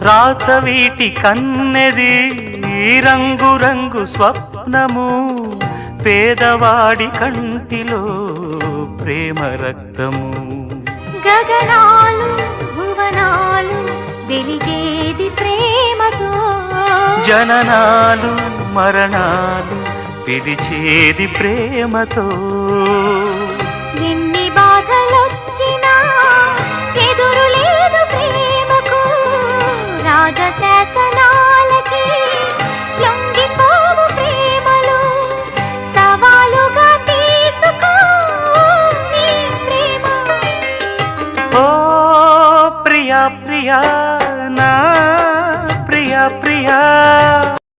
రాచవీటి కన్నెది రంగు రంగు స్వప్నము పేదవాడి కంటిలో ప్రేమ రక్తము గగనాలు భువనాలు వెలిగేది ప్రేమతో జననాలు మరణాలు పిలిచేది ప్రేమతో